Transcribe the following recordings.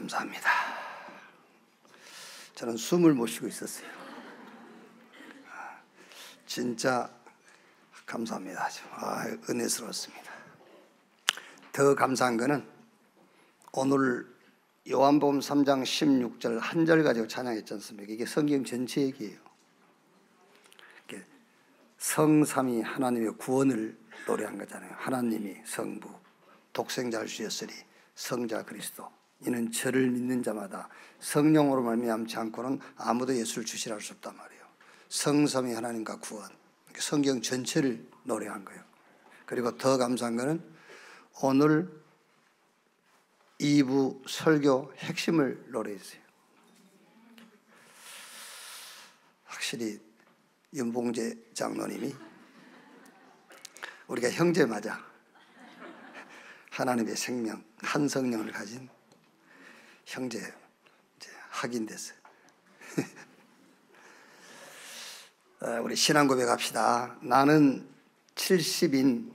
감사합니다. 저는 숨을 못 쉬고 있었어요. 진짜 감사합니다. 은혜스러웠습니다. 더 감사한 거는 오늘 요한복음 3장 16절 한 절 가지고 찬양했지 않습니까? 이게 성경 전체 얘기예요. 성삼위 하나님의 구원을 노래한 거잖아요. 하나님이 성부, 독생자를 주셨으니 성자 그리스도, 이는 저를 믿는 자마다 성령으로 말미암지 않고는 아무도 예수를 주시라 할 수 없단 말이에요. 성삼위 하나님과 구원, 성경 전체를 노래한 거예요. 그리고 더 감사한 거는 오늘 2부 설교 핵심을 노래했어요. 확실히 윤봉재 장로님이 우리가 형제 맞아. 하나님의 생명, 한 성령을 가진 형제, 이제 확인됐어요. 우리 신앙 고백합시다. 나는 70인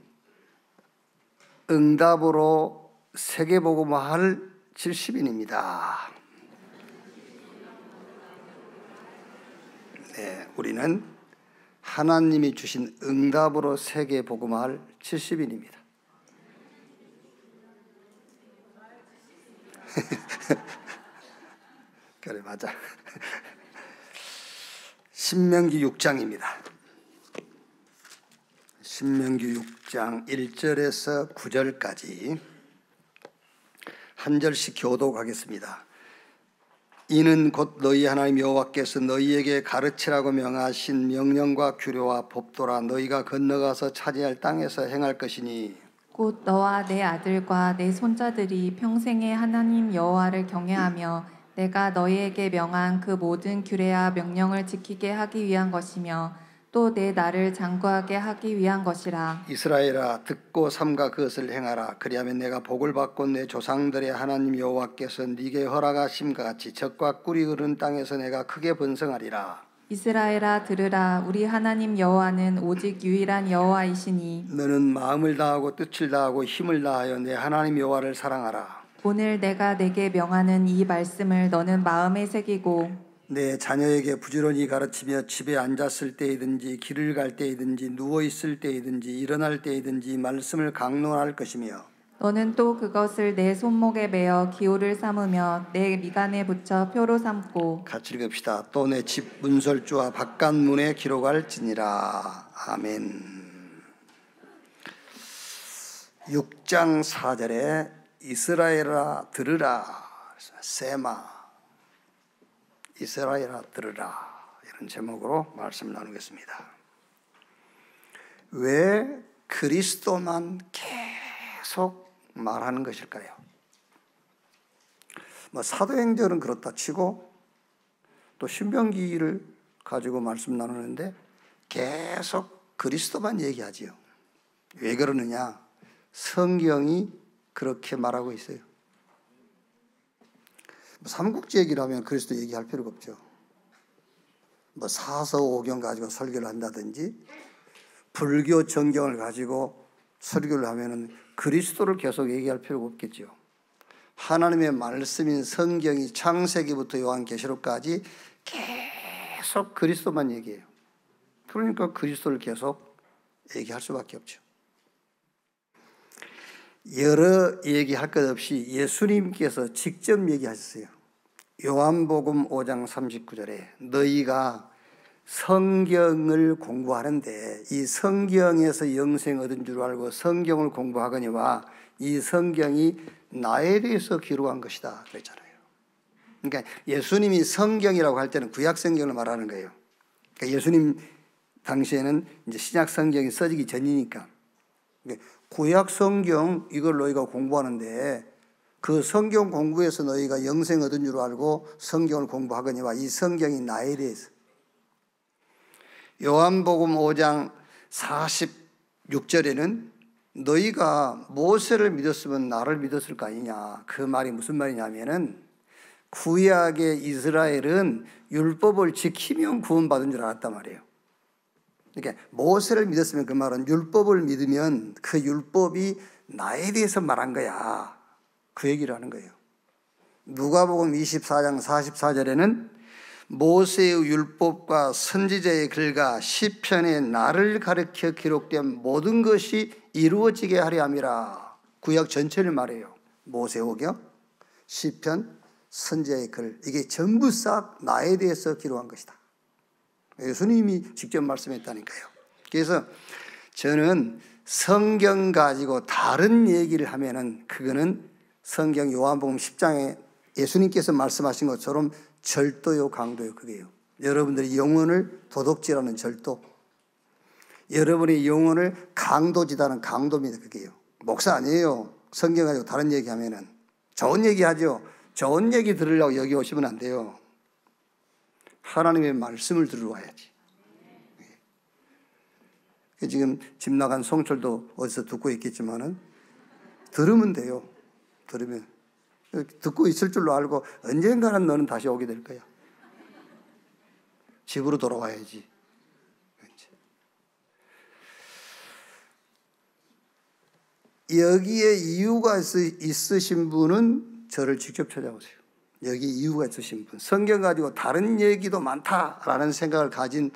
응답으로 세계복음화할 70인입니다. 네, 우리는 하나님이 주신 응답으로 세계복음화할 70인입니다. 그래, 맞아. 신명기 6장입니다. 신명기 6장 1절에서 9절까지 한 절씩 교독하겠습니다. 이는 곧 너희 하나님 여호와께서 너희에게 가르치라고 명하신 명령과 규례와 법도라. 너희가 건너가서 차지할 땅에서 행할 것이니 곧 너와 내 아들과 내 손자들이 평생에 하나님 여호와를 경외하며 내가 너희에게 명한 그 모든 규례와 명령을 지키게 하기 위한 것이며 또 내 나를 장구하게 하기 위한 것이라. 이스라엘아, 듣고 삼가 그것을 행하라. 그리하면 내가 복을 받고 내 조상들의 하나님 여호와께서 네게 허락하심과 같이 젖과 꿀이 흐르는 땅에서 내가 크게 번성하리라. 이스라엘아, 들으라. 우리 하나님 여호와는 오직 유일한 여호와이시니 너는 마음을 다하고 뜻을 다하고 힘을 다하여 내 하나님 여호와를 사랑하라. 오늘 내가 내게 명하는 이 말씀을 너는 마음에 새기고 내 자녀에게 부지런히 가르치며 집에 앉았을 때이든지 길을 갈 때이든지 누워있을 때이든지 일어날 때이든지 말씀을 강론할 것이며 너는 또 그것을 내 손목에 매어 기호를 삼으며 내 미간에 붙여 표로 삼고 같이 읽읍시다. 또 내 집 문설주와 바깥문에 기록할지니라. 아멘. 6장 4절에 이스라엘아 들으라, 세마, 이스라엘아 들으라, 이런 제목으로 말씀을 나누겠습니다. 왜 그리스도만 계속 말하는 것일까요? 사도행전은 그렇다 치고 또 신명기를 가지고 말씀 나누는데 계속 그리스도만 얘기하지요. 왜 그러느냐? 성경이 그렇게 말하고 있어요. 삼국지 얘기를 하면 그리스도 얘기할 필요가 없죠. 사서오경 가지고 설교를 한다든지 불교 정경을 가지고 설교를 하면은 그리스도를 계속 얘기할 필요가 없겠죠. 하나님의 말씀인 성경이 창세기부터 요한계시록까지 계속 그리스도만 얘기해요. 그러니까 그리스도를 계속 얘기할 수밖에 없죠. 여러 얘기할 것 없이 예수님께서 직접 얘기하셨어요. 요한복음 5장 39절에 너희가 성경을 공부하는데 이 성경에서 영생 얻은 줄 알고 성경을 공부하거니와 이 성경이 나에 대해서 기록한 것이다 그랬잖아요. 그러니까 예수님이 성경이라고 할 때는 구약 성경을 말하는 거예요. 그러니까 예수님 당시에는 이제 신약 성경이 써지기 전이니까 구약 성경 이걸 너희가 공부하는데 그 성경 공부에서 너희가 영생 얻은 줄 알고 성경을 공부하거니와 이 성경이 나에 대해서. 요한복음 5장 46절에는 너희가 모세를 믿었으면 나를 믿었을 거 아니냐. 그 말이 무슨 말이냐면은 구약의 이스라엘은 율법을 지키면 구원받은 줄 알았단 말이에요. 그러니까 모세를 믿었으면 그 말은 율법을 믿으면 그 율법이 나에 대해서 말한 거야. 그 얘기를 하는 거예요. 누가복음 24장 44절에는 모세의 율법과 선지자의 글과 시편의 나를 가리켜 기록된 모든 것이 이루어지게 하려 함이라. 구약 전체를 말해요. 모세오경, 시편, 선지자의 글, 이게 전부 싹 나에 대해서 기록한 것이다. 예수님이 직접 말씀했다니까요. 그래서 저는 성경 가지고 다른 얘기를 하면은 그거는 성경 요한복음 10장에 예수님께서 말씀하신 것처럼 절도요, 강도요, 그게요. 여러분들이 영혼을 도둑질하는 절도, 여러분의 영혼을 강도짓하는 강도입니다. 그게요. 목사 아니에요. 성경 가지고 다른 얘기하면은 좋은 얘기하죠. 좋은 얘기 들으려고 여기 오시면 안 돼요. 하나님의 말씀을 들으러 와야지. 지금 집 나간 송철도 어디서 듣고 있겠지만은 들으면 돼요. 들으면. 듣고 있을 줄로 알고 언젠가는 너는 다시 오게 될 거야. 집으로 돌아와야지. 여기에 이유가 있으신 분은 저를 직접 찾아오세요. 여기 이유가 있으신 분, 성경 가지고 다른 얘기도 많다라는 생각을 가진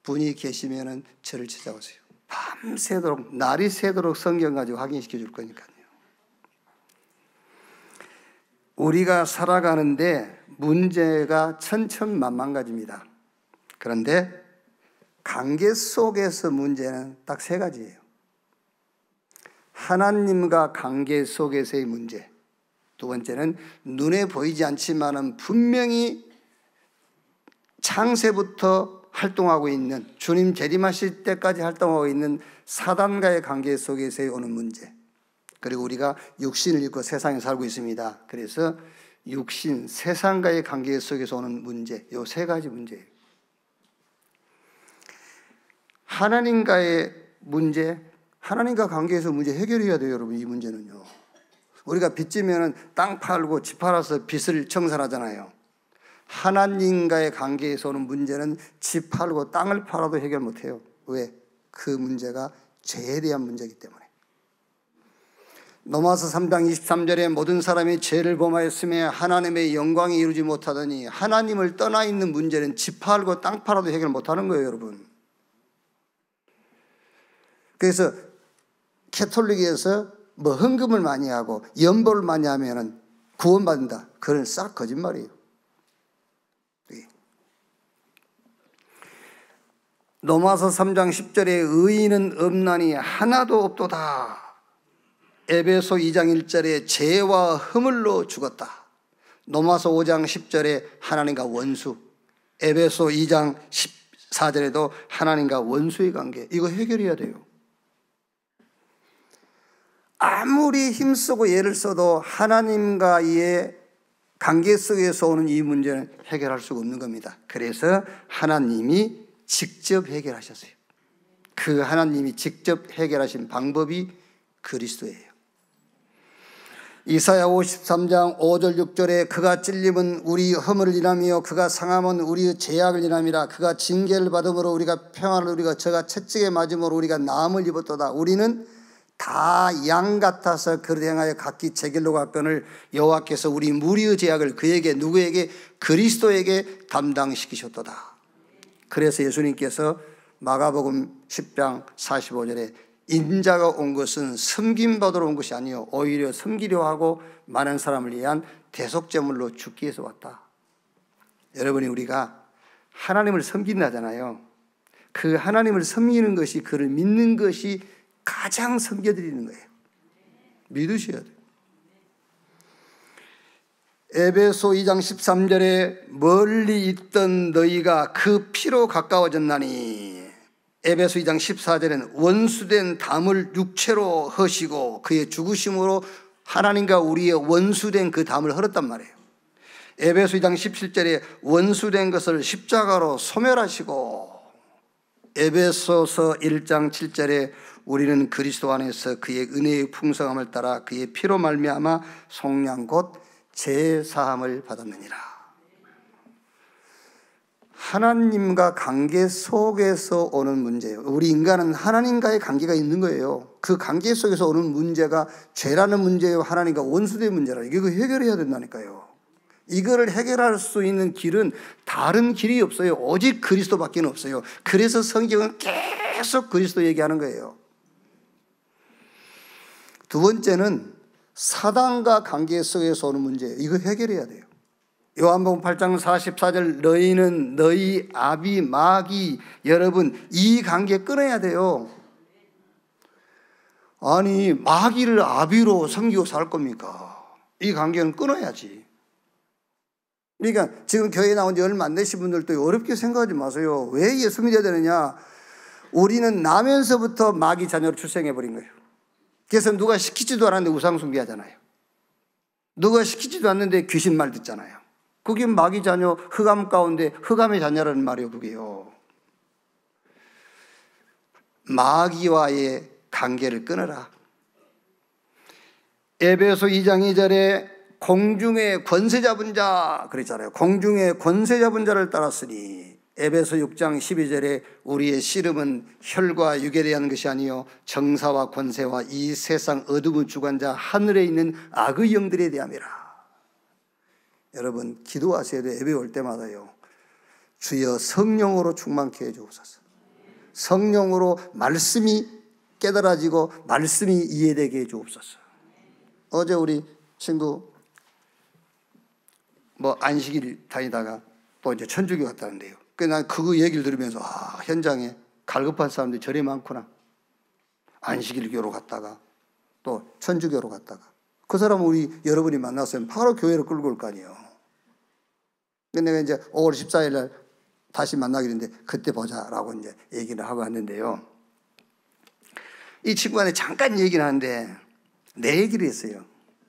분이 계시면은 저를 찾아오세요. 밤새도록, 날이 새도록 성경 가지고 확인시켜 줄 거니까요. 우리가 살아가는데 문제가 천천만만가지입니다. 그런데 관계 속에서 문제는 딱 세 가지예요. 하나님과 관계 속에서의 문제. 두 번째는 눈에 보이지 않지만은 분명히 창세부터 활동하고 있는, 주님 재림하실 때까지 활동하고 있는 사단과의 관계 속에서 오는 문제. 그리고 우리가 육신을 입고 세상에 살고 있습니다. 그래서 육신, 세상과의 관계 속에서 오는 문제, 이 세 가지 문제예요. 하나님과의 문제, 하나님과 관계에서 문제 해결해야 돼요, 여러분. 이 문제는요. 우리가 빚지면 땅 팔고 집 팔아서 빚을 청산하잖아요. 하나님과의 관계에서 오는 문제는 집 팔고 땅을 팔아도 해결 못해요. 왜? 그 문제가 죄에 대한 문제이기 때문에. 로마서 3장 23절에 모든 사람이 죄를 범하였으며 하나님의 영광이 이루지 못하더니, 하나님을 떠나 있는 문제는 집 팔고 땅 팔아도 해결 못하는 거예요, 여러분. 그래서 캐톨릭에서 뭐 헌금을 많이 하고 연보를 많이 하면은 구원받는다. 그건 싹 거짓말이에요. 로마서 3장 10절에 의인은 없나니 하나도 없도다. 에베소 2장 1절에 죄와 허물로 죽었다. 로마서 5장 10절에 하나님과 원수. 에베소 2장 14절에도 하나님과 원수의 관계. 이거 해결해야 돼요. 아무리 힘쓰고 애를 써도 하나님과의 관계 속에서 오는 이 문제는 해결할 수가 없는 겁니다. 그래서 하나님이 직접 해결하셨어요. 그 하나님이 직접 해결하신 방법이 그리스도예요. 이사야 53장 5절 6절에 그가 찔림은 우리 허물을 인하며 그가 상함은 우리의 죄악을 인함이라. 그가 징계를 받음으로 우리가 평안을 누리고 저가 채찍에 맞음으로 우리가 나음을 입었도다. 우리는 다 양 같아서 그릇 행하여 각기 제 길로 갔거늘 여호와께서 우리 무리의 죄악을 그에게, 누구에게? 그리스도에게 담당시키셨도다. 그래서 예수님께서 마가복음 10장 45절에 인자가 온 것은 섬김받으러 온 것이 아니요 오히려 섬기려 하고 많은 사람을 위한 대속제물로 죽기 위해서 왔다. 여러분이 우리가 하나님을 섬긴다잖아요. 그 하나님을 섬기는 것이, 그를 믿는 것이 가장 섬겨드리는 거예요. 믿으셔야 돼요. 에베소 2장 13절에 멀리 있던 너희가 그 피로 가까워졌나니, 에베소 2장 14절에는 원수된 담을 육체로 허시고 그의 죽으심으로 하나님과 우리의 원수된 그 담을 헐었단 말이에요. 에베소 2장 17절에 원수된 것을 십자가로 소멸하시고, 에베소서 1장 7절에 우리는 그리스도 안에서 그의 은혜의 풍성함을 따라 그의 피로 말미암아 속량 곧 제사함을 받았느니라. 하나님과 관계 속에서 오는 문제예요. 우리 인간은 하나님과의 관계가 있는 거예요. 그 관계 속에서 오는 문제가 죄라는 문제예요. 하나님과 원수된 문제라. 이거 해결해야 된다니까요. 이거를 해결할 수 있는 길은 다른 길이 없어요. 오직 그리스도밖에 없어요. 그래서 성경은 계속 그리스도 얘기하는 거예요. 두 번째는 사단과 관계 속에서 오는 문제예요. 이거 해결해야 돼요. 요한복음 8장 44절 너희는 너희 아비 마귀 여러분 이 관계 끊어야 돼요. 아니 마귀를 아비로 섬기고 살 겁니까? 이 관계는 끊어야지. 그러니까 지금 교회에 나온 지 얼마 안 되신 분들도 어렵게 생각하지 마세요. 왜 예수 믿어야 되느냐? 우리는 나면서부터 마귀 자녀로 출생해버린 거예요. 그래서 누가 시키지도 않았는데 우상 숭배하잖아요. 누가 시키지도 않는데 귀신 말 듣잖아요. 그게 마귀 자녀, 흑암 가운데 흑암의 자녀라는 말이에요. 그게요. 마귀와의 관계를 끊어라. 에베소 2장 2절에 공중의 권세 잡은 자 그랬잖아요. 공중의 권세 잡은 자를 따랐으니 에베소 6장 12절에 우리의 씨름은 혈과 육에 대한 것이 아니요 정사와 권세와 이 세상 어둠의 주관자 하늘에 있는 악의 영들에 대함이라. 여러분 기도하셔야 돼요. 예배 올 때마다요. 주여 성령으로 충만케 해 주옵소서. 성령으로 말씀이 깨달아지고 말씀이 이해되게 해 주옵소서. 어제 우리 친구 안식일 다니다가 또 이제 천주교 갔다는데요. 그래서 난 그거 얘기를 들으면서 현장에 갈급한 사람들이 저리 많구나. 안식일교로 갔다가 또 천주교로 갔다가 그 사람은 우리 여러분이 만났으면 바로 교회로 끌고 올 거 아니에요. 근데 내가 이제 5월 14일 날 다시 만나기로 했는데 그때 보자라고 이제 얘기를 하고 왔는데요. 이 친구한테 잠깐 얘기를 하는데 내 얘기를 했어요.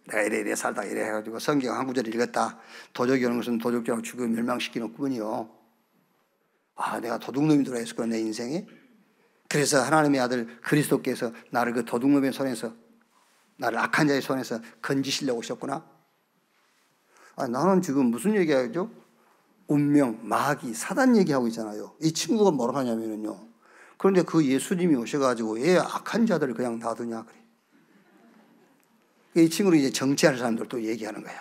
내가 이래 살다가 이래 해가지고 성경 한 구절 읽었다. 도적이 오는 것은 도적질하고 죽여 멸망시키는 뿐이요. 내가 도둑놈이 들어있었구나 내 인생에. 그래서 하나님의 아들 그리스도께서 나를 그 도둑놈의 손에서 나를 악한 자의 손에서 건지시려고 오셨구나. 나는 지금 무슨 얘기하죠? 운명, 마귀, 사단 얘기하고 있잖아요. 이 친구가 뭐라 하냐면요. 그런데 그 예수님이 오셔가지고 왜 악한 자들을 그냥 놔두냐 그래. 이 친구는 이제 정치하는 사람들도 얘기하는 거야.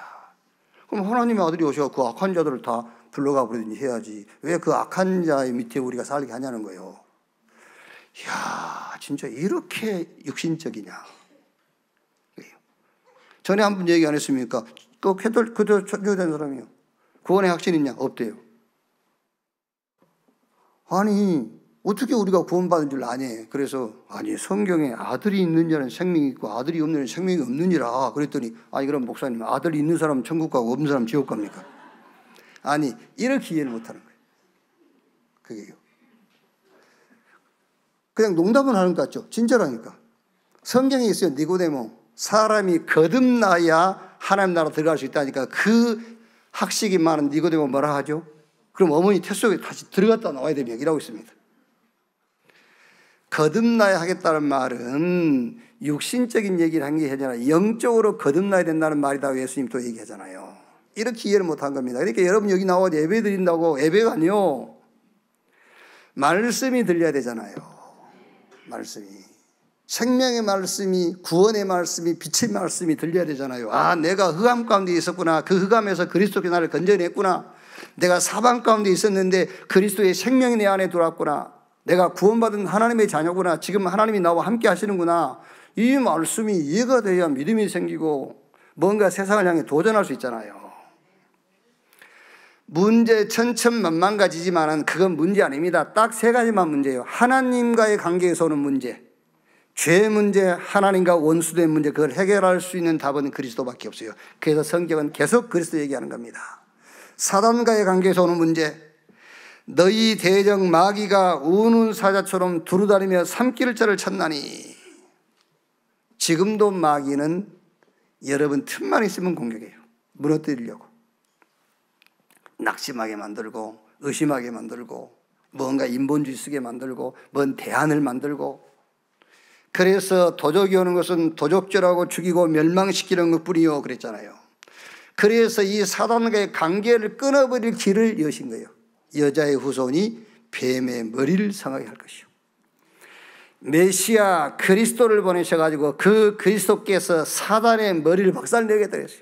그럼 하나님의 아들이 오셔서 그 악한 자들을 다 불러가 버리든지 해야지. 왜 그 악한 자의 밑에 우리가 살게 하냐는 거예요. 이야, 진짜 이렇게 육신적이냐. 전에 한 분 얘기 안 했습니까? 그저 천주된 사람이요. 구원의 확신 있냐? 없대요. 아니, 어떻게 우리가 구원받은 줄 아니? 그래서, 성경에 아들이 있는 자는 생명이 있고 아들이 없는 자는 생명이 없느니라. 그랬더니, 그럼 목사님, 아들이 있는 사람은 천국 가고 없는 사람은 지옥 갑니까? 이렇게 이해를 못 하는 거예요. 그게요. 그냥 농담을 하는 것 같죠? 진짜라니까. 성경에 있어요. 니고데모. 사람이 거듭나야 하나님 나라 들어갈 수 있다니까 그 학식이 많은 니고데모 뭐라 하죠? 그럼 어머니 태 속에 다시 들어갔다 나와야 되며 이라고 있습니다. 거듭나야 하겠다는 말은 육신적인 얘기를 한 게 아니라 영적으로 거듭나야 된다는 말이다. 예수님 또 얘기하잖아요. 이렇게 이해를 못한 겁니다. 그러니까 여러분 여기 나와서 예배 드린다고 예배가 아니요. 말씀이 들려야 되잖아요. 말씀이. 생명의 말씀이, 구원의 말씀이, 빛의 말씀이 들려야 되잖아요. 내가 흑암 가운데 있었구나. 그 흑암에서 그리스도께 나를 건져냈구나. 내가 사방 가운데 있었는데 그리스도의 생명이 내 안에 들어왔구나. 내가 구원받은 하나님의 자녀구나. 지금 하나님이 나와 함께 하시는구나. 이 말씀이 이해가 돼야 믿음이 생기고 뭔가 세상을 향해 도전할 수 있잖아요. 문제 천천만만 가지지만은 그건 문제 아닙니다. 딱 세 가지만 문제예요. 하나님과의 관계에서 오는 문제, 죄 문제, 하나님과 원수된 문제, 그걸 해결할 수 있는 답은 그리스도밖에 없어요. 그래서 성경은 계속 그리스도 얘기하는 겁니다. 사단과의 관계에서 오는 문제, 너희 대적 마귀가 우는 사자처럼 두루다니며 삼킬 자를 찾나니. 지금도 마귀는 여러분 틈만 있으면 공격해요. 무너뜨리려고. 낙심하게 만들고 의심하게 만들고 뭔가 인본주의 쓰게 만들고 뭔 대안을 만들고. 그래서 도적이 오는 것은 도적질하고 죽이고 멸망시키는 것뿐이요 그랬잖아요. 그래서 이 사단과의 관계를 끊어버릴 길을 여신 거예요. 여자의 후손이 뱀의 머리를 상하게 할 것이요. 메시아 그리스도를 보내셔가지고 그 그리스도께서 사단의 머리를 박살내겠다 했어요.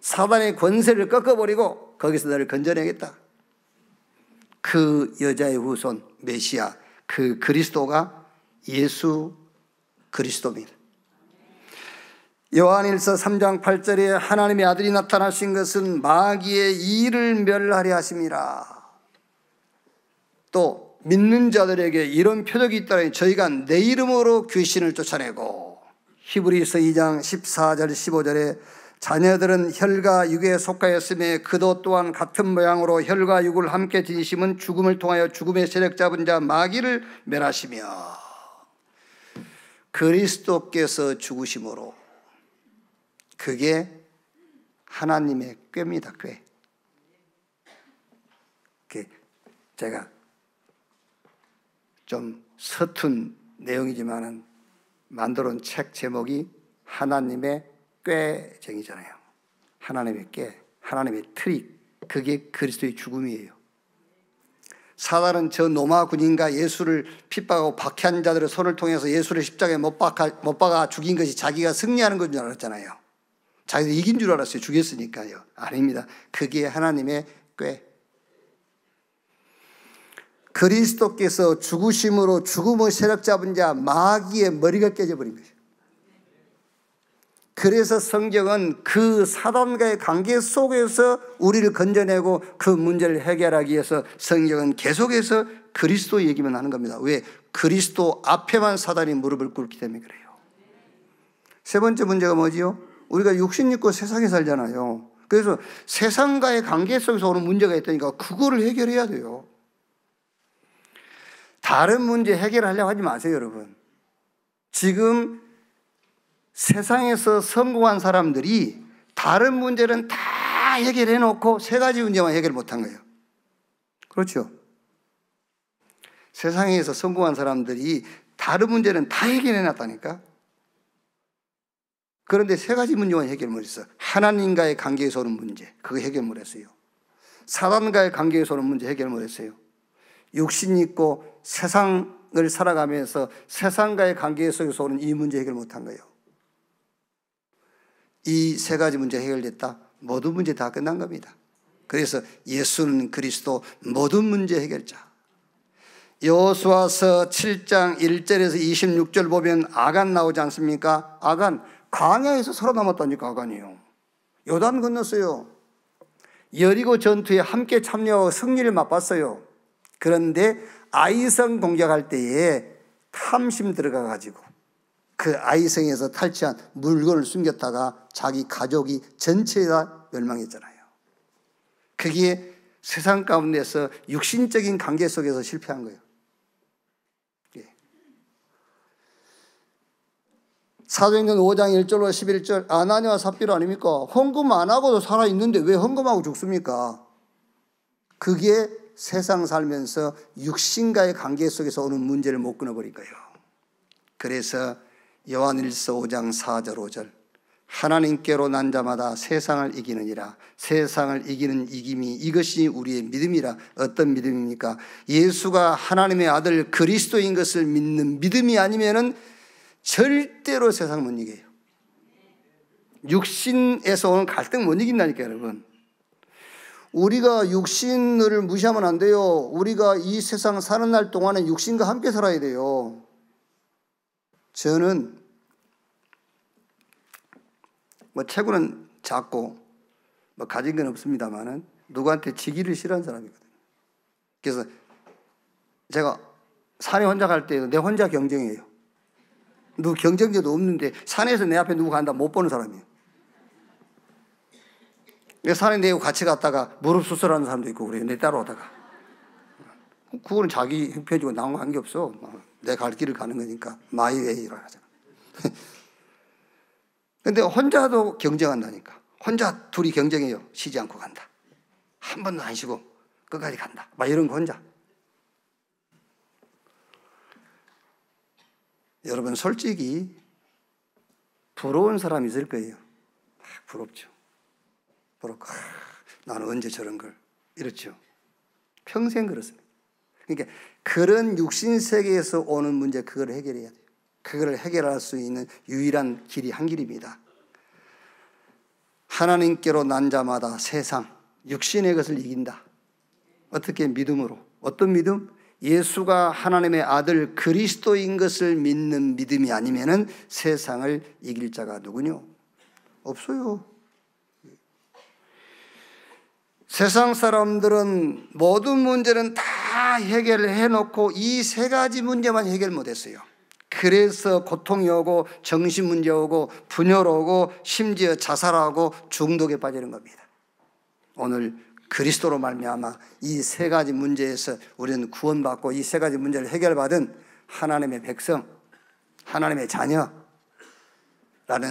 사단의 권세를 꺾어버리고 거기서 너를 건져내겠다. 그 여자의 후손 메시아, 그 그리스도가 예수 그리스도입니다. 요한일서 3장 8절에 하나님의 아들이 나타나신 것은 마귀의 일을 멸하려 하심이라. 또 믿는 자들에게 이런 표적이 있다니 저희가 내 이름으로 귀신을 쫓아내고, 히브리서 2장 14절 15절에 자녀들은 혈과 육에 속하였으며 그도 또한 같은 모양으로 혈과 육을 함께 지니심은 죽음을 통하여 죽음의 세력 잡은 자 마귀를 멸하시며, 그리스도께서 죽으심으로, 그게 하나님의 꾀입니다. 꾀. 제가 좀 서툰 내용이지만은 만들어 온 책 제목이 하나님의 꾀쟁이잖아요. 하나님의 꾀, 하나님의 트릭, 그게 그리스도의 죽음이에요. 사단은 저 로마 군인과 예수를 핍박하고 박해한 자들의 손을 통해서 예수를 십자가에 못 박아 죽인 것이 자기가 승리하는 건 줄 알았잖아요. 자기도 이긴 줄 알았어요. 죽였으니까요. 아닙니다. 그게 하나님의 꾀. 그리스도께서 죽으심으로 죽음의 세력 잡은 자 마귀의 머리가 깨져버린 것이에요. 그래서 성경은 그 사단과의 관계 속에서 우리를 건져내고 그 문제를 해결하기 위해서 성경은 계속해서 그리스도 얘기만 하는 겁니다. 왜? 그리스도 앞에만 사단이 무릎을 꿇기 때문에 그래요. 세 번째 문제가 뭐지요? 우리가 육신 입고 세상에 살잖아요. 그래서 세상과의 관계 속에서 오는 문제가 있다니까 그거를 해결해야 돼요. 다른 문제 해결하려고 하지 마세요, 여러분. 지금 세상에서 성공한 사람들이 다른 문제는 다 해결해 놓고 세 가지 문제만 해결 못한 거예요. 그렇죠? 세상에서 성공한 사람들이 다른 문제는 다 해결해 놨다니까. 그런데 세 가지 문제만 해결 못했어. 하나님과의 관계에서 오는 문제, 그거 해결 못했어요. 사단과의 관계에서 오는 문제 해결 못했어요. 육신 있고 세상을 살아가면서 세상과의 관계 속에서 오는 이 문제 해결 못한 거예요. 이 세 가지 문제 해결됐다, 모든 문제 다 끝난 겁니다. 그래서 예수는 그리스도 모든 문제 해결자. 여호수아서 7장 1절에서 26절 보면 아간 나오지 않습니까? 아간 광야에서 살아남았다니까. 아간이요, 요단 건넜어요. 여리고 전투에 함께 참여하고 승리를 맛봤어요. 그런데 아이성 공격할 때에 탐심 들어가 가지고 그 아이성에서 탈취한 물건을 숨겼다가 자기 가족이 전체 다 멸망했잖아요. 그게 세상 가운데서 육신적인 관계 속에서 실패한 거예요. 사도행전 5장 1절로 11절 아나니와 삽비라 아닙니까? 헌금 안 하고도 살아있는데 왜 헌금하고 죽습니까? 그게 세상 살면서 육신과의 관계 속에서 오는 문제를 못 끊어버린 거예요. 그래서 요한일서 5장 4절 5절 하나님께로 난 자마다 세상을 이기느니라. 세상을 이기는 이김이 이것이 우리의 믿음이라. 어떤 믿음입니까? 예수가 하나님의 아들 그리스도인 것을 믿는 믿음이 아니면은 절대로 세상 못 이겨요. 육신에서 오는 갈등 못 이긴다니까요, 여러분. 우리가 육신을 무시하면 안 돼요. 우리가 이 세상 사는 날 동안에 육신과 함께 살아야 돼요. 저는 체구는 작고 가진 건 없습니다만은 누구한테 지기를 싫어하는 사람이거든요. 그래서 제가 산에 혼자 갈 때 내 혼자 경쟁해요. 누구 경쟁자도 없는데 산에서 내 앞에 누구 간다 못 보는 사람이에요. 산에 내고 같이 갔다가 무릎 수술하는 사람도 있고 그래요. 내 따라오다가. 그거는 자기 형편이고 나하고 관계없어. 내 갈 길을 가는 거니까 마이웨이라고 하잖아. 근데 혼자도 경쟁한다니까. 혼자 둘이 경쟁해요. 쉬지 않고 간다. 한 번도 안 쉬고 끝까지 간다. 막 이런 거 혼자. 여러분 솔직히 부러운 사람 있을 거예요. 부럽죠. 부럽고 나는 언제 저런 걸 이렇죠. 평생 그렇습니다. 그러니까 그런 육신 세계에서 오는 문제 그걸 해결해야 돼요. 그걸 해결할 수 있는 유일한 길이 한 길입니다. 하나님께로 난 자마다 세상, 육신의 것을 이긴다. 어떻게? 믿음으로. 어떤 믿음? 예수가 하나님의 아들 그리스도인 것을 믿는 믿음이 아니면은 세상을 이길 자가 누구뇨? 없어요. 세상 사람들은 모든 문제는 다 해결을 해놓고 이 세 가지 문제만 해결 못했어요. 그래서 고통이 오고 정신 문제 오고 분열 오고 심지어 자살하고 중독에 빠지는 겁니다. 오늘 그리스도로 말미암아 이 세 가지 문제에서 우리는 구원받고 이 세 가지 문제를 해결받은 하나님의 백성, 하나님의 자녀라는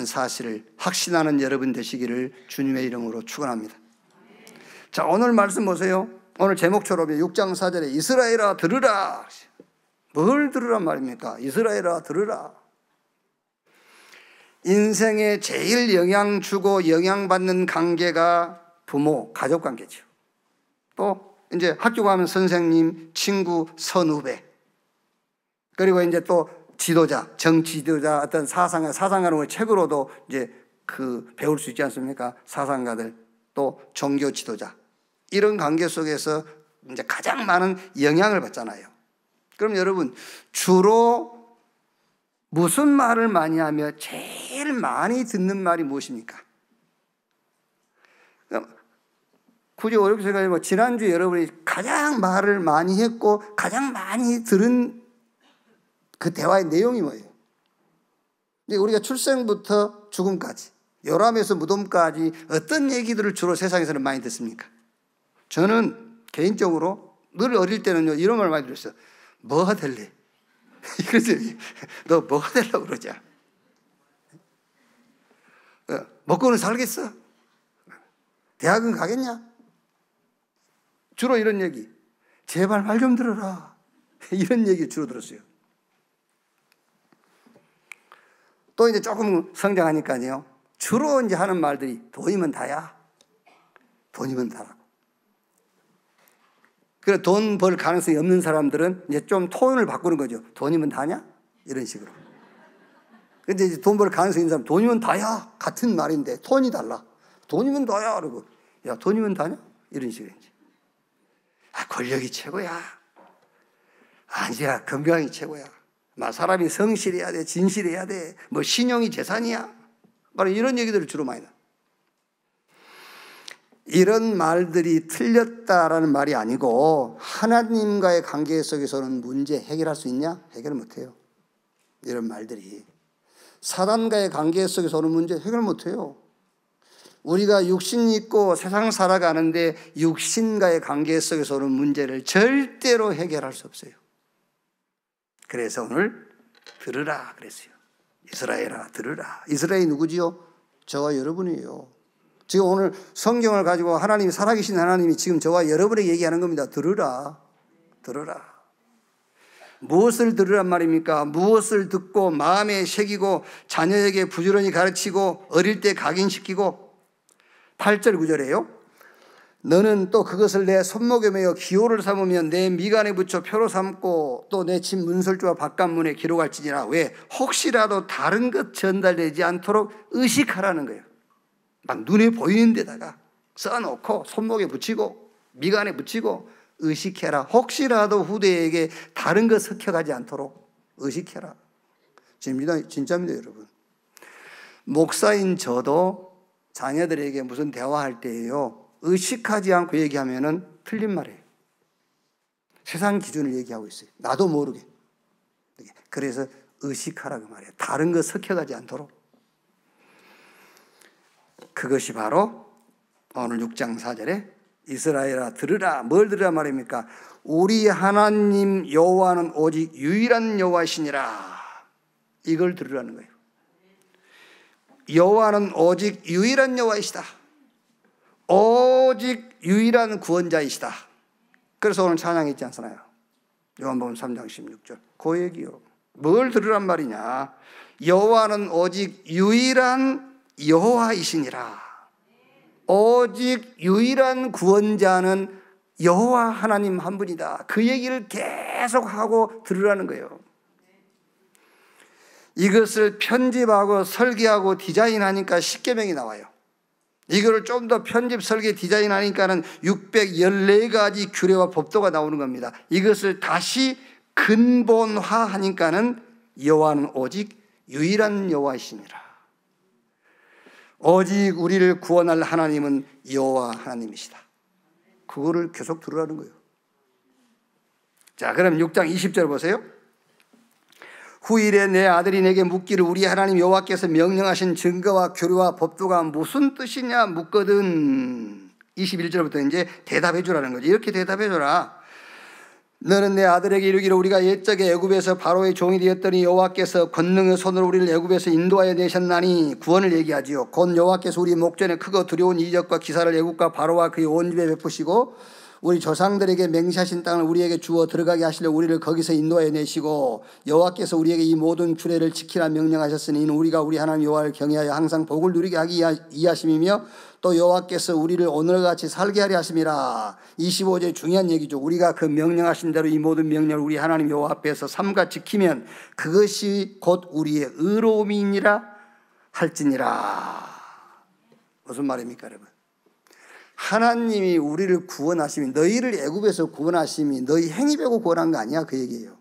사실을 확신하는 여러분 되시기를 주님의 이름으로 축원합니다. 자, 오늘 말씀 보세요. 오늘 제목처럼 6장 4절에 이스라엘아 들으라. 뭘 들으란 말입니까? 이스라엘아 들으라. 인생에 제일 영향 주고 영향받는 관계가 부모, 가족 관계죠. 또 이제 학교 가면 선생님, 친구, 선후배. 그리고 이제 또 지도자, 정치 지도자, 어떤 사상가는 책으로도 이제 배울 수 있지 않습니까? 사상가들, 또 종교 지도자. 이런 관계 속에서 이제 가장 많은 영향을 받잖아요. 그럼 여러분, 주로 무슨 말을 많이 하며 제일 많이 듣는 말이 무엇입니까? 굳이 어렵게 생각해보면 지난주 여러분이 가장 말을 많이 했고 가장 많이 들은 그 대화의 내용이 뭐예요? 우리가 출생부터 죽음까지, 요람에서 무덤까지 어떤 얘기들을 주로 세상에서는 많이 듣습니까? 저는 개인적으로 늘 어릴 때는요 이런 말 많이 들었어요. 뭐가 될래? 그러지. 너 뭐가 되려고 그러자? 먹고는 살겠어? 대학은 가겠냐? 주로 이런 얘기. 제발 말 좀 들어라. 이런 얘기 주로 들었어요. 또 이제 조금 성장하니까요. 주로 이제 하는 말들이 돈이면 다야. 돈이면 다라고. 그래 돈 벌 가능성이 없는 사람들은 이제 좀 톤을 바꾸는 거죠. 돈이면 다냐? 이런 식으로. 근데 이제 돈 벌 가능성이 있는 사람 돈이면 다야. 같은 말인데 톤이 달라. 돈이면 다야. 그러고 야 돈이면 다냐? 이런 식으로 이제. 아 권력이 최고야. 아니야 건강이 최고야. 막 사람이 성실해야 돼. 진실해야 돼. 뭐 신용이 재산이야. 바로 이런 얘기들을 주로 많이 나. 이런 말들이 틀렸다라는 말이 아니고 하나님과의 관계 속에서는 문제 해결할 수 있냐? 해결 못해요. 이런 말들이. 사단과의 관계 속에서 오는 문제 해결 못해요. 우리가 육신이 있고 세상 살아가는데 육신과의 관계 속에서 오는 문제를 절대로 해결할 수 없어요. 그래서 오늘 들으라 그랬어요. 이스라엘아 들으라. 이스라엘이 누구지요? 저와 여러분이에요. 지금 오늘 성경을 가지고 하나님이 살아계신 하나님이 지금 저와 여러분에게 얘기하는 겁니다. 들으라. 들으라. 무엇을 들으란 말입니까? 무엇을 듣고 마음에 새기고 자녀에게 부지런히 가르치고 어릴 때 각인시키고 8절 9절에요. 너는 또 그것을 내 손목에 매어 기호를 삼으면 내 미간에 붙여 표로 삼고 또 내 집 문설주와 바깥문에 기록할지니라. 왜? 혹시라도 다른 것 전달되지 않도록 의식하라는 거예요. 막 눈에 보이는 데다가 써놓고 손목에 붙이고 미간에 붙이고 의식해라. 혹시라도 후대에게 다른 것 섞여가지 않도록 의식해라. 진짜입니다 여러분. 목사인 저도 자녀들에게 무슨 대화할 때에요 의식하지 않고 얘기하면은 틀린 말이에요. 세상 기준을 얘기하고 있어요. 나도 모르게. 그래서 의식하라고 말이에요. 다른 것 섞여가지 않도록. 그것이 바로 오늘 6장 4절에 이스라엘아 들으라. 뭘 들으라 말입니까? 우리 하나님 여호와는 오직 유일한 여호와시니라. 이걸 들으라는 거예요. 여호와는 오직 유일한 여호와이시다. 오직 유일한 구원자이시다. 그래서 오늘 찬양했지 않잖아요. 요한복음 3장 16절. 그 얘기요. 뭘 들으란 말이냐? 여호와는 오직 유일한 여호와이시니라. 오직 유일한 구원자는 여호와 하나님 한 분이다. 그 얘기를 계속하고 들으라는 거예요. 이것을 편집하고 설계하고 디자인하니까 십계명이 나와요. 이거를 좀 더 편집 설계 디자인하니까는 614가지 규례와 법도가 나오는 겁니다. 이것을 다시 근본화하니까는 여호와는 오직 유일한 여호와이시니라. 오직 우리를 구원할 하나님은 여호와 하나님이시다. 그거를 계속 들으라는 거예요. 자, 그럼 6장 20절 보세요. 후일에 내 아들이 내게 묻기를 우리 하나님 여호와께서 명령하신 증거와 규례와 법도가 무슨 뜻이냐 묻거든. 21절부터 이제 대답해 주라는 거지. 이렇게 대답해 줘라. 너는 내 아들에게 이르기를 우리가 옛적에 애굽에서 바로의 종이 되었더니 여호와께서 권능의 손으로 우리를 애굽에서 인도하여 내셨나니 구원을 얘기하지요. 곧 여호와께서 우리 목전에 크고 두려운 이적과 기사를 애굽과 바로와 그의 온 집에 베푸시고 우리 조상들에게 맹세하신 땅을 우리에게 주어 들어가게 하시려 우리를 거기서 인도하여 내시고 여호와께서 우리에게 이 모든 규례를 지키라 명령하셨으니 이는 우리가 우리 하나님 여호와를 경외하여 항상 복을 누리게 하기 위하심이며 또 여호와께서 우리를 오늘과 같이 살게 하려 하심이라. 25절 중요한 얘기죠. 우리가 그 명령하신 대로 이 모든 명령을 우리 하나님 여호와 앞에서 삼가 지키면 그것이 곧 우리의 의로움이니라 할지니라. 무슨 말입니까 여러분? 하나님이 우리를 구원하심이, 너희를 애굽에서 구원하심이 너희 행위 배고 구원한 거 아니야, 그 얘기예요.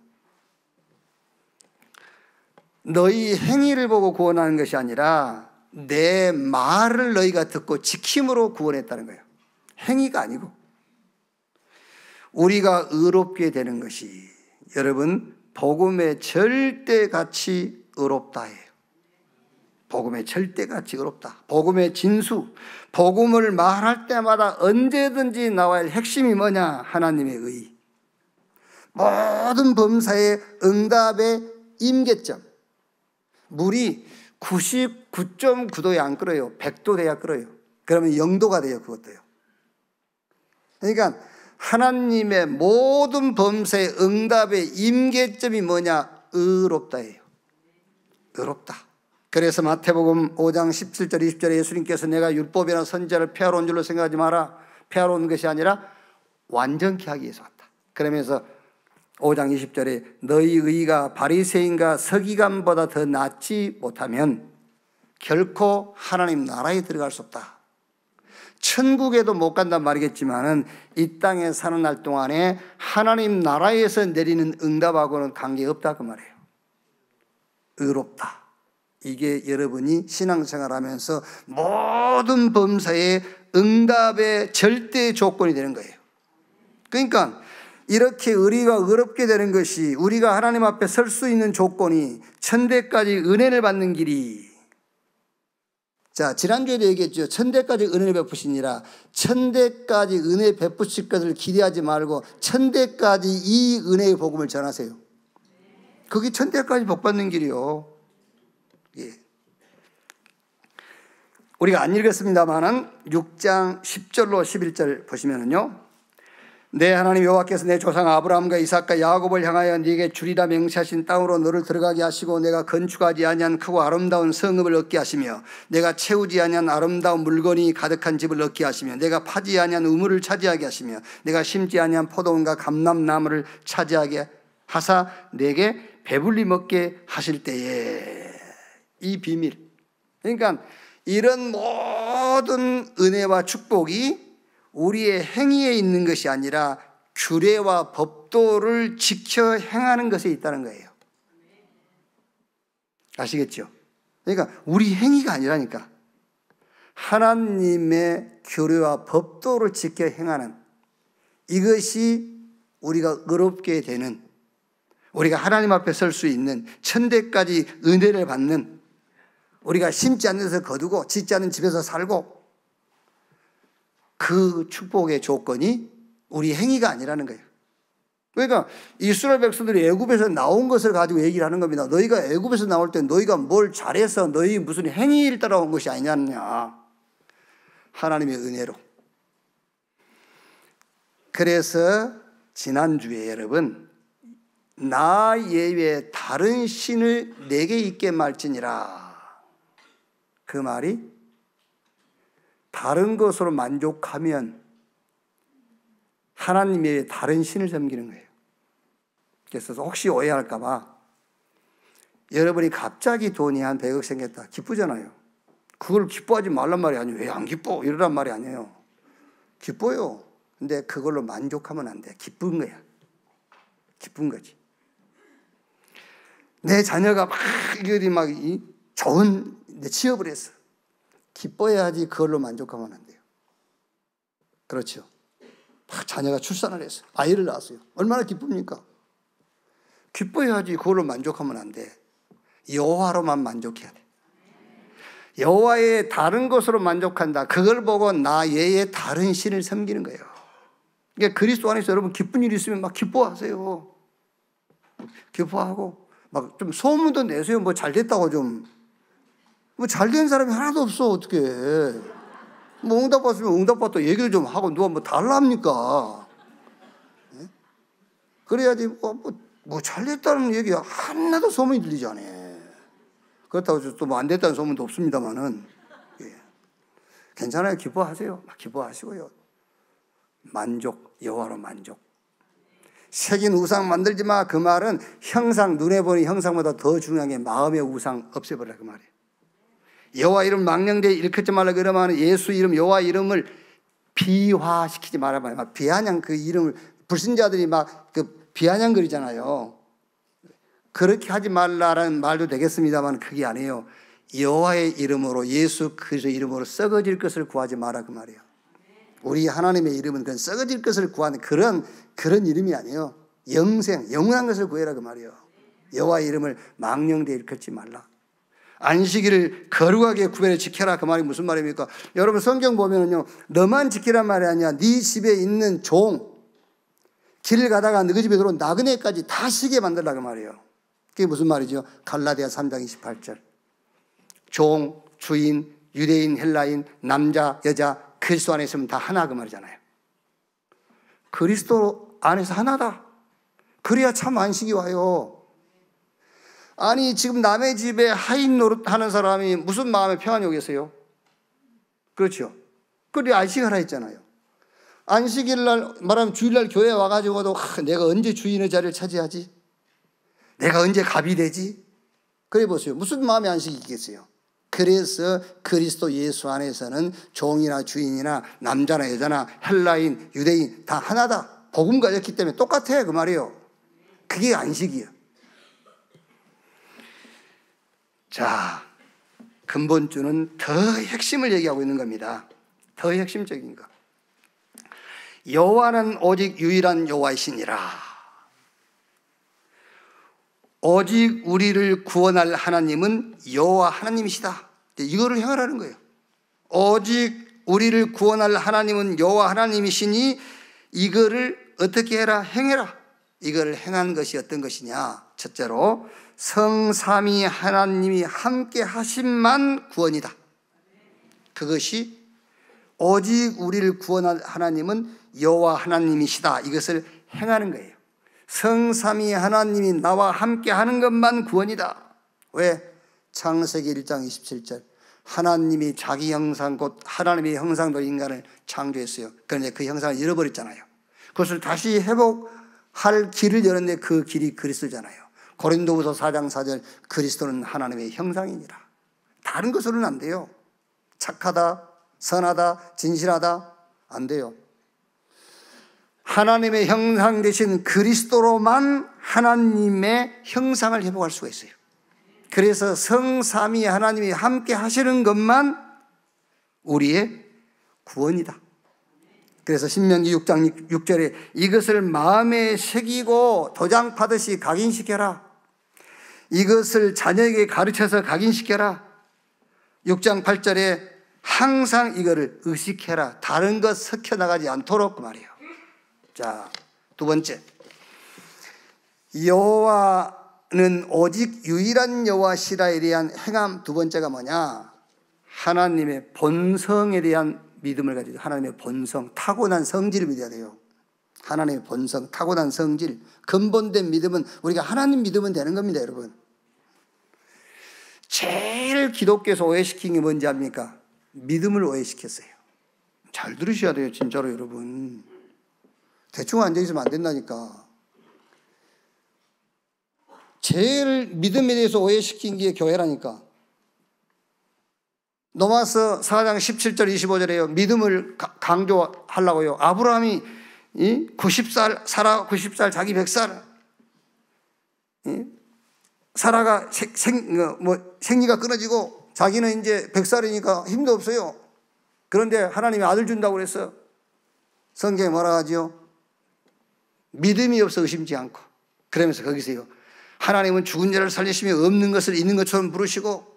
너희 행위를 보고 구원하는 것이 아니라 내 말을 너희가 듣고 지킴으로 구원했다는 거예요. 행위가 아니고. 우리가 의롭게 되는 것이 여러분 복음의 절대가치 의롭다예요. 복음의 절대가치 의롭다. 복음의 진수. 복음을 말할 때마다 언제든지 나와야 할 핵심이 뭐냐? 하나님의 의. 모든 범사의 응답의 임계점. 물이 99.9도에 안 끓어요. 100도 돼야 끓어요. 그러면 0도가 돼요. 그것도요. 그러니까 하나님의 모든 범사의 응답의 임계점이 뭐냐? 의롭다예요. 의롭다. 그래서 마태복음 5장 17절 20절에 예수님께서 내가 율법이나 선지자를 폐하러 온 줄로 생각하지 마라. 폐하러 온 것이 아니라 완전케 하기 위해서 왔다. 그러면서 5장 20절에 너희 의가 바리새인과 서기관보다 더 낫지 못하면 결코 하나님 나라에 들어갈 수 없다. 천국에도 못 간단 말이겠지만은 이 땅에 사는 날 동안에 하나님 나라에서 내리는 응답하고는 관계없다 그 말이에요. 의롭다. 이게 여러분이 신앙생활하면서 모든 범사의 응답의 절대 조건이 되는 거예요. 그러니까 이렇게 의리가 의롭게 되는 것이 우리가 하나님 앞에 설 수 있는 조건이 천대까지 은혜를 받는 길이. 자, 지난주에도 얘기했죠. 천대까지 은혜를 베푸시니라. 천대까지 은혜 베푸실 것을 기대하지 말고 천대까지 이 은혜의 복음을 전하세요. 그게 천대까지 복 받는 길이요. 예. 우리가 안 읽었습니다만은 6장 10절로 11절 보시면은요. 내 하나님 여호와께서 내 조상 아브라함과 이삭과 야곱을 향하여 네게 주리라 맹세하신 땅으로 너를 들어가게 하시고 내가 건축하지 아니한 크고 아름다운 성읍을 얻게 하시며 내가 채우지 아니한 아름다운 물건이 가득한 집을 얻게 하시며 내가 파지 아니한 우물을 차지하게 하시며 내가 심지 아니한 포도원과 감람나무를 차지하게 하사 내게 배불리 먹게 하실 때에. 이 비밀. 그러니까 이런 모든 은혜와 축복이 우리의 행위에 있는 것이 아니라 규례와 법도를 지켜 행하는 것에 있다는 거예요. 아시겠죠? 그러니까 우리 행위가 아니라니까. 하나님의 규례와 법도를 지켜 행하는 이것이 우리가 의롭게 되는, 우리가 하나님 앞에 설 수 있는, 천대까지 은혜를 받는, 우리가 심지 않는 데서 거두고 짓지 않는 집에서 살고, 그 축복의 조건이 우리 행위가 아니라는 거예요. 그러니까 이스라엘 백성들이 애굽에서 나온 것을 가지고 얘기를 하는 겁니다. 너희가 애굽에서 나올 때 너희가 뭘 잘해서 너희 무슨 행위를 따라온 것이 아니냐. 하나님의 은혜로. 그래서 지난주에 여러분, 나 예외 다른 신을 내게 있게 말지니라. 그 말이 다른 것으로 만족하면 하나님 외에 다른 신을 섬기는 거예요. 그래서 혹시 오해할까 봐 여러분이 갑자기 돈이 한 100억 생겼다. 기쁘잖아요. 그걸 기뻐하지 말란 말이 아니에요. 왜 안 기뻐? 이러란 말이 아니에요. 기뻐요. 근데 그걸로 만족하면 안 돼. 기쁜 거야. 기쁜 거지. 내 자녀가 막 좋은 취업을 했어. 기뻐야지 그걸로 만족하면 안 돼요. 그렇죠. 막 자녀가 출산을 했어. 아이를 낳았어요. 얼마나 기쁩니까? 기뻐야지 그걸로 만족하면 안 돼. 여호와로만 만족해야 돼. 여호와의 다른 것으로 만족한다. 그걸 보고 나 외에 다른 신을 섬기는 거예요. 그러니까 그리스도 안에서 여러분 기쁜 일이 있으면 막 기뻐하세요. 기뻐하고 막 좀 소문도 내세요. 뭐 잘 됐다고 좀. 뭐 잘 된 사람이 하나도 없어. 어떻게? 뭐 응답 받으면 응답 받다 얘기를 좀 하고 누가 뭐 달랍니까? 네? 그래야지 뭐 잘 됐다는 얘기 하나도 소문이 들리지 않아요. 그렇다고 또 뭐 안 됐다는 소문도 없습니다만은 예. 괜찮아요. 기뻐하세요. 기뻐하시고요. 만족, 여호와로 만족. 새긴 우상 만들지 마. 그 말은 형상, 눈에 보는 형상보다 더 중요한 게 마음의 우상 없애버려 그 말이에요. 여호와 이름 망령되이 일컫지 말라 그러면 예수 이름 여호와 이름을 비화시키지 말아 봐요. 비아냥 그 이름을 불신자들이 막 그 비아냥거리잖아요. 그렇게 하지 말라라는 말도 되겠습니다만 그게 아니에요. 여호와의 이름으로 예수 그리스도의 이름으로 썩어질 것을 구하지 마라 그 말이에요. 우리 하나님의 이름은 그런 썩어질 것을 구하는 그런 이름이 아니에요. 영생, 영원한 것을 구해라 그 말이에요. 여호와의 이름을 망령되이 일컫지 말라. 안식일을 거룩하게 구별해 지켜라 그 말이 무슨 말입니까? 여러분 성경 보면은요, 너만 지키란 말이 아니야. 네 집에 있는 종, 길을 가다가 너희 집에 들어온 나그네까지 다 쉬게 만들라 그 말이에요. 그게 무슨 말이죠? 갈라디아 3장 28절. 종, 주인, 유대인, 헬라인, 남자, 여자 그리스도 안에 있으면 다 하나 그 말이잖아요. 그리스도 안에서 하나다. 그래야 참 안식이 와요. 아니 지금 남의 집에 하인 노릇하는 사람이 무슨 마음에 평안이 오겠어요? 그렇죠. 그래 안식하라 했잖아요. 안식일 날 말하면 주일날 교회에 와가지고도 내가 언제 주인의 자리를 차지하지? 내가 언제 갑이 되지? 그래 보세요. 무슨 마음의 안식이 있겠어요? 그래서 그리스도 예수 안에서는 종이나 주인이나 남자나 여자나 헬라인, 유대인 다 하나다. 복음 가졌기 때문에 똑같아 그 말이에요. 그게 안식이에요. 자, 근본주는 더 핵심을 얘기하고 있는 겁니다. 더 핵심적인 거. 여호와는 오직 유일한 여호와이시니라. 오직 우리를 구원할 하나님은 여호와 하나님이시다. 이거를 행하라는 거예요. 오직 우리를 구원할 하나님은 여호와 하나님이시니 이거를 어떻게 해라? 행해라. 이거를 행한 것이 어떤 것이냐? 첫째로 성삼위 하나님이 함께 하심만 구원이다. 그것이 오직 우리를 구원할 하나님은 여호와 하나님이시다. 이것을 행하는 거예요. 성삼위 하나님이 나와 함께 하는 것만 구원이다. 왜? 창세기 1장 27절. 하나님이 자기 형상 곧 하나님의 형상도 인간을 창조했어요. 그런데 그 형상을 잃어버렸잖아요. 그것을 다시 회복할 길을 열었는데 그 길이 그리스도잖아요. 고린도후서 4장 4절. 그리스도는 하나님의 형상이니라. 다른 것으로는 안 돼요. 착하다, 선하다, 진실하다 안 돼요. 하나님의 형상 되신 그리스도로만 하나님의 형상을 회복할 수가 있어요. 그래서 성삼위 하나님이 함께 하시는 것만 우리의 구원이다. 그래서 신명기 6장 6절에 이것을 마음에 새기고 도장 파듯이 각인시켜라. 이것을 자녀에게 가르쳐서 각인시켜라. 6장 8절에 항상 이거를 의식해라. 다른 것 섞여 나가지 않도록 그 말이에요. 자, 두 번째. 여호와는 오직 유일한 여호와시라에 대한 행함. 두 번째가 뭐냐? 하나님의 본성에 대한 믿음을 가지고 하나님의 본성, 타고난 성질을 믿어야 돼요. 하나님의 본성, 타고난 성질, 근본된 믿음은 우리가 하나님 믿으면 되는 겁니다, 여러분. 제일 기독교에서 오해시킨 게 뭔지 압니까? 믿음을 오해시켰어요. 잘 들으셔야 돼요, 진짜로 여러분. 대충 앉아있으면 안 된다니까. 제일 믿음에 대해서 오해시킨 게 교회라니까. 로마서 4장 17절 25절에요. 믿음을 강조하려고요. 아브라함이 90살, 사라 90살, 자기 100살. 사라가 생리가 끊어지고 자기는 이제 100살이니까 힘도 없어요. 그런데 하나님이 아들 준다고 그랬어요. 성경에 뭐라 하지요? 믿음이 없어 의심지 않고. 그러면서 거기서요. 하나님은 죽은 자를 살리시며 없는 것을 있는 것처럼 부르시고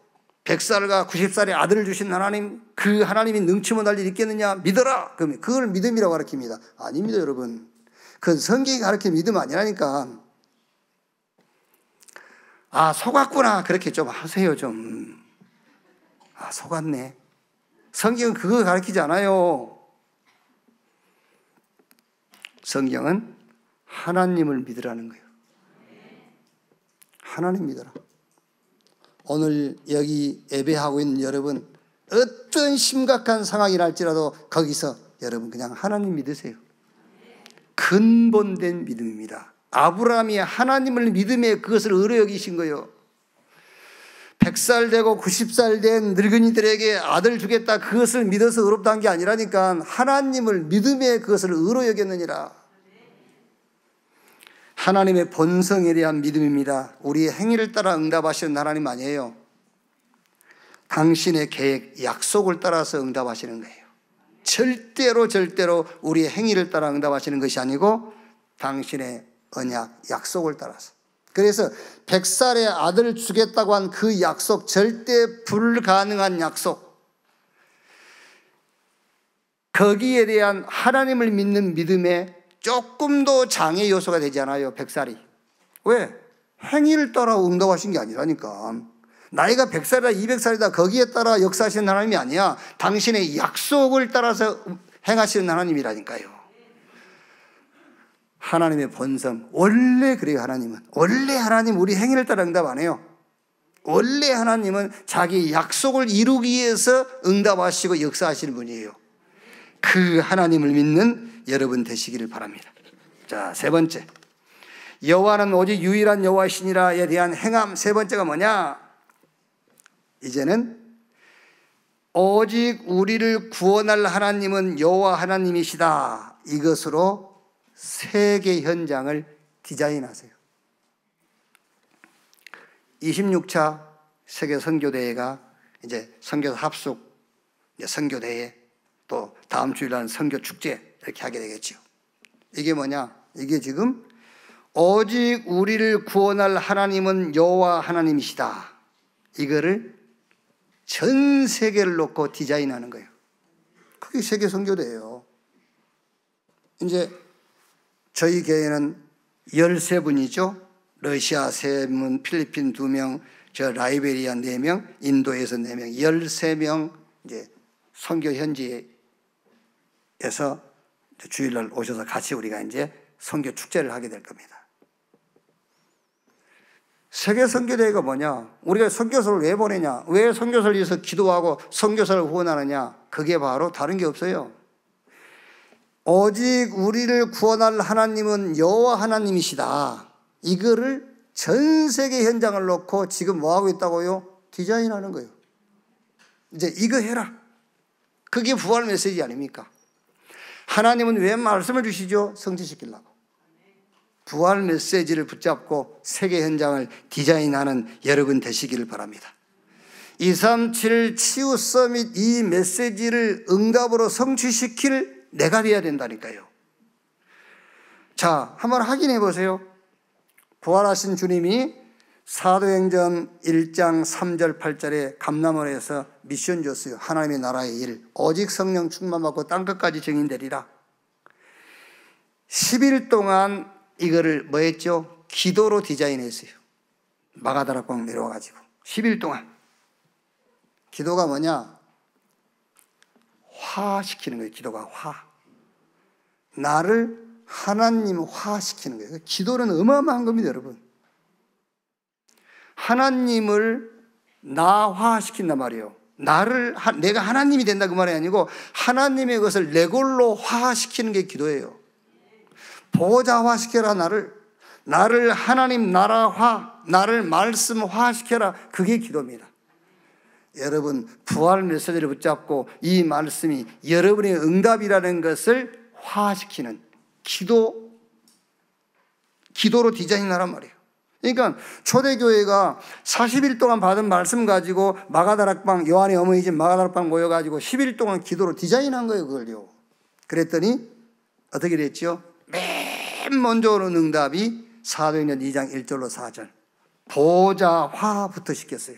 100살과 90살의 아들을 주신 하나님, 그 하나님이 능치 못할 일 있겠느냐? 믿어라! 그러면 그걸 믿음이라고 가르칩니다. 아닙니다, 여러분. 그건 성경이 가르치는 믿음 아니라니까. 아, 속았구나. 그렇게 좀 하세요, 좀. 아, 속았네. 성경은 그거 가르치지 않아요. 성경은 하나님을 믿으라는 거예요. 하나님 믿어라. 오늘 여기 예배하고 있는 여러분, 어떤 심각한 상황이 날지라도 거기서 여러분 그냥 하나님 믿으세요. 근본된 믿음입니다. 아브라함이 하나님을 믿음에 그것을 의로 여기신 거예요. 100살 되고 90살 된 늙은이들에게 아들 주겠다, 그것을 믿어서 의롭다는 게 아니라니까. 하나님을 믿음에 그것을 의로 여겼느니라. 하나님의 본성에 대한 믿음입니다. 우리의 행위를 따라 응답하시는 하나님 아니에요. 당신의 계획, 약속을 따라서 응답하시는 거예요. 절대로 우리의 행위를 따라 응답하시는 것이 아니고 당신의 언약, 약속을 따라서. 그래서 100살의 아들을 주겠다고 한 그 약속, 절대 불가능한 약속, 거기에 대한 하나님을 믿는 믿음에 조금도 장애 요소가 되지 않아요. 100살이. 왜? 행위를 따라 응답하신 게 아니라니까. 나이가 100살이다 200살이다 거기에 따라 역사하시는 하나님이 아니야. 당신의 약속을 따라서 행하시는 하나님이라니까요. 하나님의 본성, 원래 그래요. 하나님은 원래 하나님 우리 행위를 따라 응답 안 해요. 원래 하나님은 자기 약속을 이루기 위해서 응답하시고 역사하시는 분이에요. 그 하나님을 믿는 여러분 되시기를 바랍니다. 자, 세 번째, 여호와는 오직 유일한 여호와시니라에 대한 행함. 세 번째가 뭐냐? 이제는 오직 우리를 구원할 하나님은 여호와 하나님이시다, 이것으로 세계 현장을 디자인하세요. 26차 세계 선교대회가 이제 선교사 합숙 선교대회, 또 다음 주일날 선교축제 이렇게 하게 되겠죠. 이게 뭐냐? 이게 지금 오직 우리를 구원할 하나님은 여호와 하나님이시다, 이거를 전 세계를 놓고 디자인하는 거예요. 그게 세계 선교대회예요. 이제 저희 교회는 13분이죠. 러시아 3분, 필리핀 2명, 저 라이베리아 4명, 인도에서 4명, 13명 이제 선교 현지에서 주일날 오셔서 같이 우리가 이제 선교 축제를 하게 될 겁니다. 세계 선교대회가 뭐냐? 우리가 선교사를 왜 보내냐? 왜 선교사를 위해서 기도하고 선교사를 후원하느냐? 그게 바로 다른 게 없어요. 오직 우리를 구원할 하나님은 여호와 하나님이시다, 이거를 전 세계 현장을 놓고 지금 뭐 하고 있다고요? 디자인하는 거예요. 이제 이거 해라. 그게 부활 메시지 아닙니까? 하나님은 왜 말씀을 주시죠? 성취시키려고. 부활 메시지를 붙잡고 세계 현장을 디자인하는 여러분 되시기를 바랍니다. 237 치유 서밋, 이 메시지를 응답으로 성취시킬 내가 되어야 된다니까요. 자, 한번 확인해 보세요. 부활하신 주님이 사도행전 1장 3절 8절에 감람원에서 미션 줬어요. 하나님의 나라의 일, 오직 성령 충만받고 땅끝까지 증인되리라. 10일 동안 이거를 뭐 했죠? 기도로 디자인했어요. 마가다락방 내려와가지고 10일 동안. 기도가 뭐냐? 화시키는 거예요. 기도가 화. 나를 하나님화시키는 거예요. 기도는 어마어마한 겁니다, 여러분. 하나님을 나화시킨단 말이에요. 내가 하나님이 된다 그 말이 아니고 하나님의 것을 내 걸로 화시키는 게 기도예요. 보좌화시켜라 나를 하나님 나라화, 나를 말씀화시켜라, 그게 기도입니다. 여러분 부활 메시지를 붙잡고 이 말씀이 여러분의 응답이라는 것을 화시키는 기도로 디자인하란 말이에요. 그러니까 초대교회가 40일 동안 받은 말씀 가지고 마가다락방, 요한의 어머니 집 마가다락방 모여가지고 10일 동안 기도로 디자인한 거예요, 그걸요. 그랬더니 어떻게 됐죠? 맨 먼저 오는 응답이 사도행전 2장 1절로 4절 보좌화부터 시켰어요.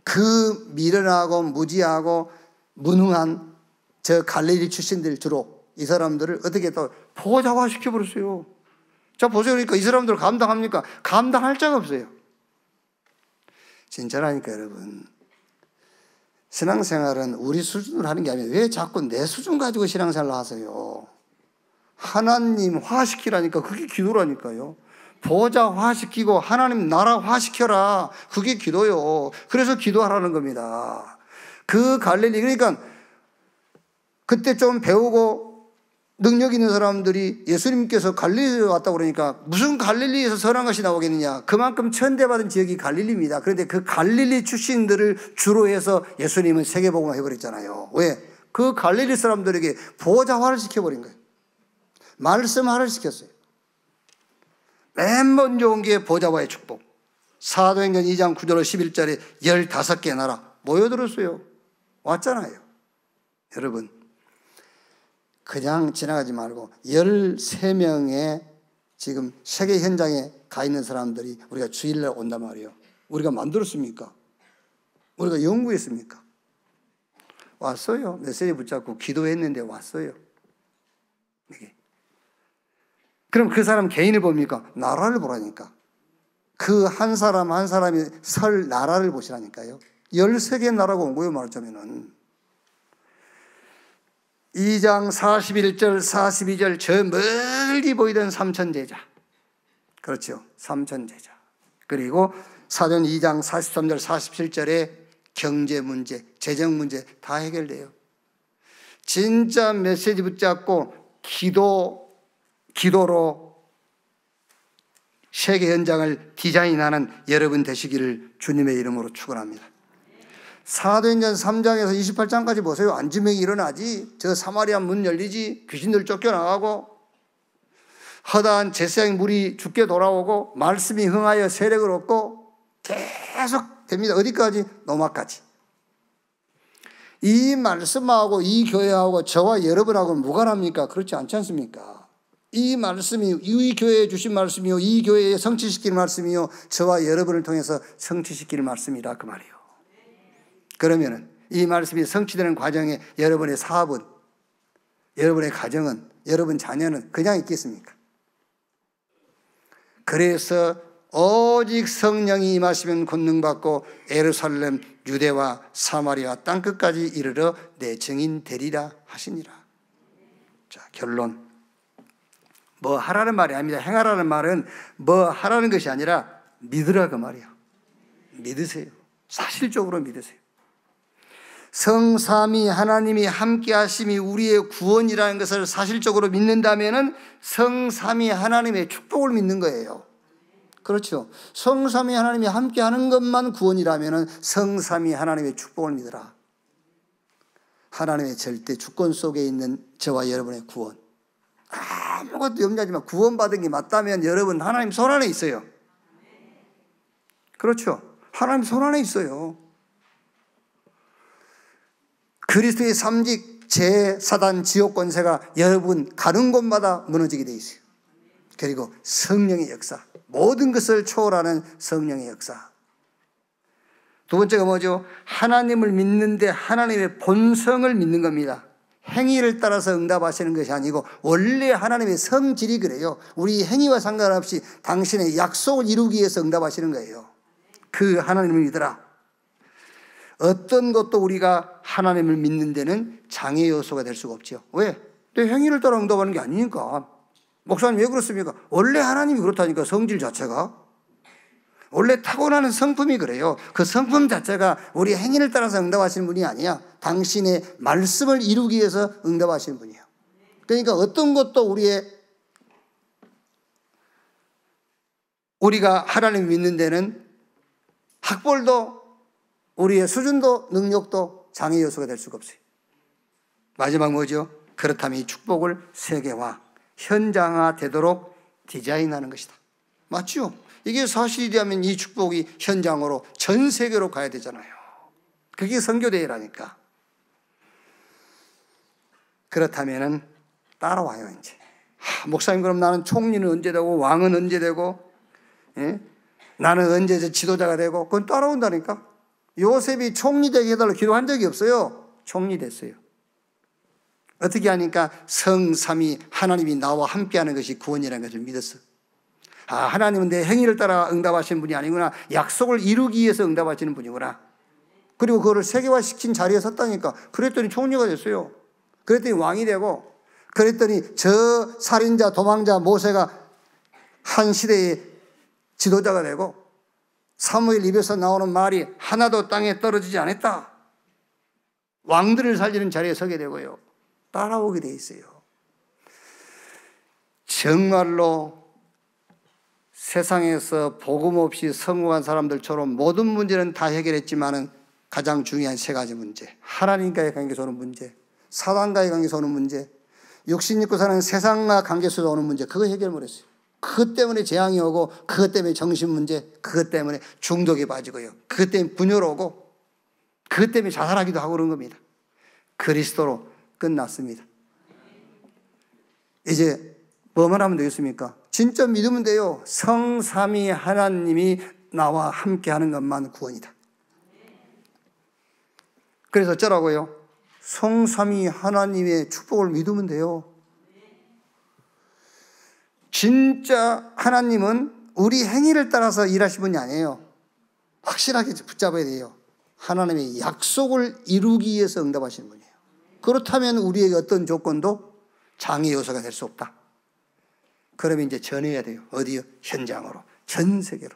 그 미련하고 무지하고 무능한 저 갈릴리 출신들 주로 이 사람들을 어떻게 또 보좌화 시켜버렸어요. 자 보세요. 그러니까 이 사람들 감당합니까? 감당할 자가 없어요. 진짜라니까 여러분. 신앙생활은 우리 수준으로 하는 게 아니라 왜 자꾸 내 수준 가지고 신앙생활을 하세요? 하나님 화시키라니까 그게 기도라니까요. 보좌화시키고 하나님 나라화시켜라. 그게 기도요. 그래서 기도하라는 겁니다. 그 갈릴리, 그러니까 그때 좀 배우고 능력 있는 사람들이 예수님께서 갈릴리에 왔다고 그러니까 무슨 갈릴리에서 선한 것이 나오겠느냐. 그만큼 천대받은 지역이 갈릴리입니다. 그런데 그 갈릴리 출신들을 주로 해서 예수님은 세계복음화 해버렸잖아요. 왜? 그 갈릴리 사람들에게 보좌화를 시켜버린 거예요. 말씀화를 시켰어요. 맨 먼저 온 게 보좌화의 축복. 사도행전 2장 9절 11절에 15개 나라 모여들었어요. 왔잖아요. 여러분 그냥 지나가지 말고 13명의 지금 세계 현장에 가 있는 사람들이 우리가 주일날 온단 말이에요. 우리가 만들었습니까? 우리가 연구했습니까? 왔어요. 메시지 붙잡고 기도했는데 왔어요. 이게. 그럼 그 사람 개인을 봅니까? 나라를 보라니까. 그 한 사람 한 사람이 설 나라를 보시라니까요. 13개 나라가 온 거예요, 말하자면은. 2장 41절 42절 저 멀리 보이던 삼천제자. 그렇죠. 삼천제자. 그리고 사도행 2장 43절 47절에 경제 문제, 재정 문제 다 해결돼요. 진짜 메시지 붙잡고 기도로 세계 현장을 디자인하는 여러분 되시기를 주님의 이름으로 축원합니다. 사도행전 3장에서 28장까지 보세요. 안진병이 일어나지, 저 사마리아 문 열리지, 귀신들 쫓겨나가고 허다한 제사장 물이 죽게 돌아오고 말씀이 흥하여 세력을 얻고 계속 됩니다. 어디까지? 로마까지. 이 말씀하고 이 교회하고 저와 여러분하고는 무관합니까? 그렇지 않지 않습니까? 이 말씀이 이 교회에 주신 말씀이요, 이 교회에 성취시킬 말씀이요, 저와 여러분을 통해서 성취시킬 말씀이다 그 말이에요. 그러면은 이 말씀이 성취되는 과정에 여러분의 사업은, 여러분의 가정은, 여러분 자녀는 그냥 있겠습니까? 그래서 오직 성령이 임하시면 권능받고 예루살렘, 유대와 사마리아 땅끝까지 이르러 내 증인 되리라 하시니라. 자, 결론. 뭐 하라는 말이 아닙니다. 행하라는 말은 뭐 하라는 것이 아니라 믿으라 그 말이에요. 믿으세요. 사실적으로 믿으세요. 성삼위 하나님이 함께 하심이 우리의 구원이라는 것을 사실적으로 믿는다면은 성삼위 하나님의 축복을 믿는 거예요. 그렇죠. 성삼위 하나님이 함께 하는 것만 구원이라면은 성삼위 하나님의 축복을 믿으라. 하나님의 절대 주권 속에 있는 저와 여러분의 구원. 아무것도 염려하지 마. 구원받은 게 맞다면 여러분 하나님 손 안에 있어요. 그렇죠. 하나님 손 안에 있어요. 그리스도의 삼직 제사단 지옥 권세가 여러분 가는 곳마다 무너지게 돼 있어요. 그리고 성령의 역사, 모든 것을 초월하는 성령의 역사. 두 번째가 뭐죠? 하나님을 믿는데 하나님의 본성을 믿는 겁니다. 행위를 따라서 응답하시는 것이 아니고 원래 하나님의 성질이 그래요. 우리 행위와 상관없이 당신의 약속을 이루기 위해서 응답하시는 거예요. 그 하나님을 믿으라. 어떤 것도 우리가 하나님을 믿는 데는 장애 요소가 될 수가 없죠. 왜? 내 행위를 따라 응답하는 게 아니니까. 목사님 왜 그렇습니까? 원래 하나님이 그렇다니까. 성질 자체가 원래 타고나는 성품이 그래요. 그 성품 자체가 우리 행위를 따라서 응답하시는 분이 아니야. 당신의 말씀을 이루기 위해서 응답하시는 분이에요. 그러니까 어떤 것도 우리가 하나님을 믿는 데는 학벌도 우리의 수준도 능력도 장애 요소가 될 수가 없어요. 마지막 뭐죠? 그렇다면 이 축복을 세계화, 현장화 되도록 디자인하는 것이다. 맞죠? 이게 사실이라면 이 축복이 현장으로 전 세계로 가야 되잖아요. 그게 선교대회라니까. 그렇다면은 따라와요, 이제. 목사님, 그럼 나는 총리는 언제 되고, 왕은 언제 되고, 예? 나는 언제 지도자가 되고, 그건 따라온다니까. 요셉이 총리 되게 해달라고 기도한 적이 없어요. 총리 됐어요. 어떻게 하니까 성삼위 하나님이 나와 함께하는 것이 구원이라는 것을 믿었어. 하나님은 내 행위를 따라 응답하시는 분이 아니구나. 약속을 이루기 위해서 응답하시는 분이구나. 그리고 그거를 세계화시킨 자리에 섰다니까. 그랬더니 총리가 됐어요. 그랬더니 왕이 되고, 그랬더니 저 살인자 도망자 모세가 한 시대의 지도자가 되고, 사무엘 입에서 나오는 말이 하나도 땅에 떨어지지 않았다. 왕들을 살리는 자리에 서게 되고요. 따라오게 돼 있어요. 정말로 세상에서 복음 없이 성공한 사람들처럼 모든 문제는 다 해결했지만은 가장 중요한 세 가지 문제, 하나님과의 관계에서 오는 문제, 사단과의 관계에서 오는 문제, 육신 입고 사는 세상과 관계에서 오는 문제, 그거 해결 못했어요. 그것 때문에 재앙이 오고, 그것 때문에 정신 문제, 그것 때문에 중독에 빠지고요, 그것 때문에 분열 오고, 그것 때문에 자살하기도 하고 그런 겁니다. 그리스도로 끝났습니다. 이제 뭐만 하면 되겠습니까? 진짜 믿으면 돼요. 성삼위 하나님이 나와 함께하는 것만 구원이다. 그래서 어쩌라고요? 성삼위 하나님의 축복을 믿으면 돼요. 진짜 하나님은 우리 행위를 따라서 일하시는 분이 아니에요. 확실하게 붙잡아야 돼요. 하나님의 약속을 이루기 위해서 응답하시는 분이에요. 그렇다면 우리에게 어떤 조건도 장애 요소가 될 수 없다. 그러면 이제 전해야 돼요. 어디요? 현장으로, 전 세계로.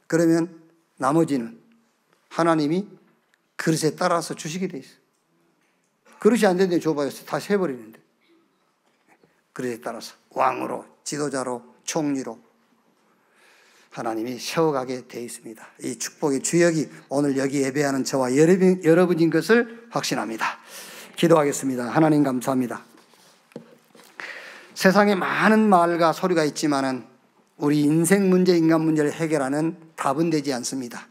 그러면 나머지는 하나님이 그릇에 따라서 주시게 돼 있어요. 그릇이 안 되는데 줘봐요. 다 세버리는데. 그릇에 따라서 왕으로, 지도자로, 총리로 하나님이 세워가게 돼 있습니다. 이 축복의 주역이 오늘 여기 예배하는 저와 여러분인 것을 확신합니다. 기도하겠습니다. 하나님 감사합니다. 세상에 많은 말과 소리가 있지만은 우리 인생 문제, 인간 문제를 해결하는 답은 되지 않습니다.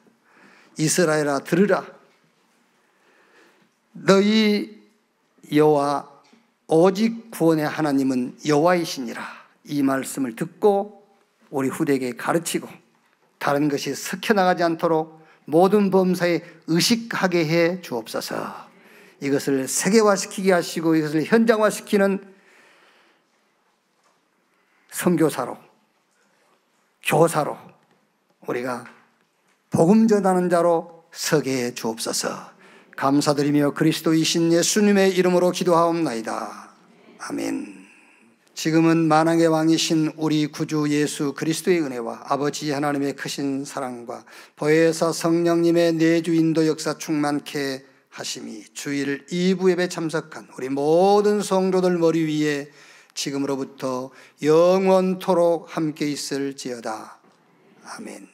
이스라엘아 들으라. 너희 여호와 오직 구원의 하나님은 여호와이시니라. 이 말씀을 듣고 우리 후대에게 가르치고 다른 것이 섞여나가지 않도록 모든 범사에 의식하게 해 주옵소서. 이것을 세계화시키게 하시고 이것을 현장화시키는 선교사로, 교사로 우리가 복음 전하는 자로 서게 해 주옵소서. 감사드리며 그리스도이신 예수님의 이름으로 기도하옵나이다. 아멘. 지금은 만왕의 왕이신 우리 구주 예수 그리스도의 은혜와 아버지 하나님의 크신 사랑과 보혜사 성령님의 내주 인도 역사 충만케 하심이 주일 2부 예배 참석한 우리 모든 성도들 머리 위에 지금으로부터 영원토록 함께 있을지어다. 아멘.